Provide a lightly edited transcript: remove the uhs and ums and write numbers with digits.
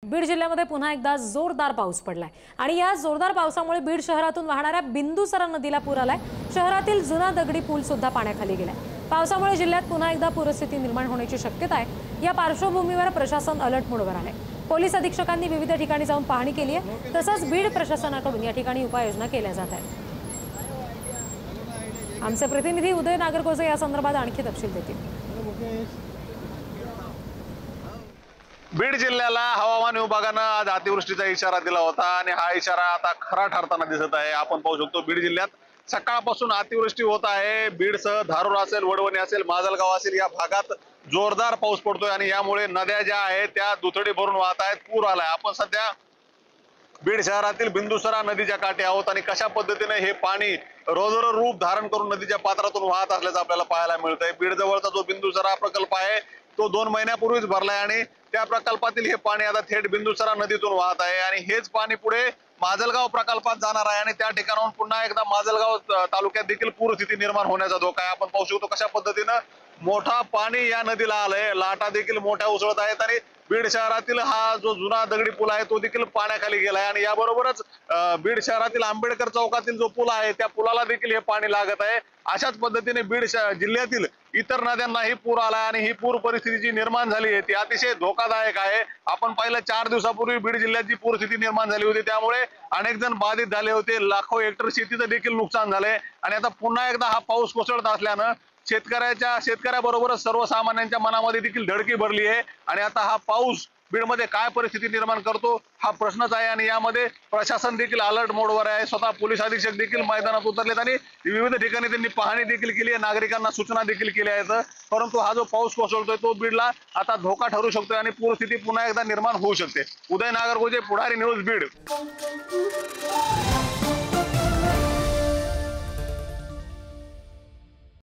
बीड जिल्ह्यामध्ये पुन्हा एकदा जोरदार पाऊस पडलाय आणि या जोरदार पावसामुळे बीड शहरातून वाहणाऱ्या बिंदुसरा नदीला पूर आलाय। शहरातील जुना दगडी पूल सुद्धा पाण्याखाली गेलाय। पावसामुळे जिल्ह्यात पुन्हा एकदा पूरस्थिती निर्माण होण्याची शक्यता आहे। या पार्श्वभूमीवर प्रशासन अलर्ट मोडवर आलंय। पोलीस अधीक्षकांनी विविध ठिकाणी जाऊन पाहणी केली आहे। तसंच बीड प्रशासनाकडून या ठिकाणी उपाययोजना केल्या जात आहेत। आमचे प्रतिनिधी उदय नागरगोजे या संदर्भात आणखी तपशील देतील। बीड जिल्ह्याला हवामान विभागानं आज अतिवृष्टीचा इशारा दिला होता आणि हा इशारा आता खरा ठरताना दिसत आहे। आपण पाहू शकतो बीड जिल्ह्यात सकाळपासून अतिवृष्टी होत आहे। बीडसह धारूर असेल, वडवणी असेल, माजलगाव असेल या भागात जोरदार पाऊस पडतोय आणि यामुळे नद्या ज्या आहेत त्या दुथडी भरून वाहत आहेत। पूर आलाय। आपण सध्या बीड शहरातील बिंदुसरा नदीच्या काठी आहोत आणि कशा पद्धतीने हे पाणी रोजर रूप धारण करून नदीच्या पात्रातून वाहत असल्याचं आपल्याला पाहायला मिळतंय। बीड जवळचा जो बिंदुसरा प्रकल्प आहे तो 2 महिन्यापूर्वीच भरलाय आणि त्या प्रकल्पातील हे पाणी आता थेट बिंदुसरा नदीतून वाहत आहे आणि हेच पाणी पुढे माजलगाव प्रकल्पात जाणार आहे आणि त्या ठिकाणाहून पुन्हा एकदा माजलगाव तालुक्यात देखील पूरस्थिती निर्माण होण्याचा धोका आहे। आपण पाहू शकतो कशा पद्धतीनं मोठा पाणी या नदीला आलंय। लाटा देखील मोठ्या उसळत आहेत आणि बीड शहरातील हा जो जुना दगडी पूल आहे तो देखील पाण्याखाली गेलाय आणि याबरोबरच बीड शहरातील आंबेडकर चौकातील जो पूल आहे त्या पुलाला देखील हे पाणी लागत आहे। अशाच पद्धतीने बीड जिल्ह्यातील इतर नद्यांनाही पूर आलाय आणि ही पूर परिस्थिती जी निर्माण झाली आहे ती अतिशय धोकादायक आहे। आपण पाहिलं 4 दिवसापूर्वी बीड जिल्ह्यात जी पूरस्थिती निर्माण झाली होती त्यामुळे अनेक जण बाधित झाले होते। लाखो हेक्टर शेतीचं देखील नुकसान झालंय आणि आता पुन्हा एकदा हा पाऊस कोसळत असल्यानं शेतकऱ्याबरोबरच सर्वसामान्यांच्या मनामध्ये देखील धडकी भरली आहे आणि आता हा पाऊस बीडमध्ये काय परिस्थिती निर्माण करतो हा प्रश्नच आहे आणि यामध्ये प्रशासन देखील अलर्ट मोडवर आहे। स्वतः पोलीस अधीक्षक देखील मैदानात उतरलेत आणि विविध ठिकाणी त्यांनी पाहणी देखील केली आहे, नागरिकांना सूचना देखील केल्या आहेत। परंतु हा जो पाऊस कोसळतोय तो बीडला आता धोका ठरू शकतोय आणि पूरस्थिती पुन्हा एकदा निर्माण होऊ शकते। उदय नागरगोजे, पुढारी न्यूज, बीड।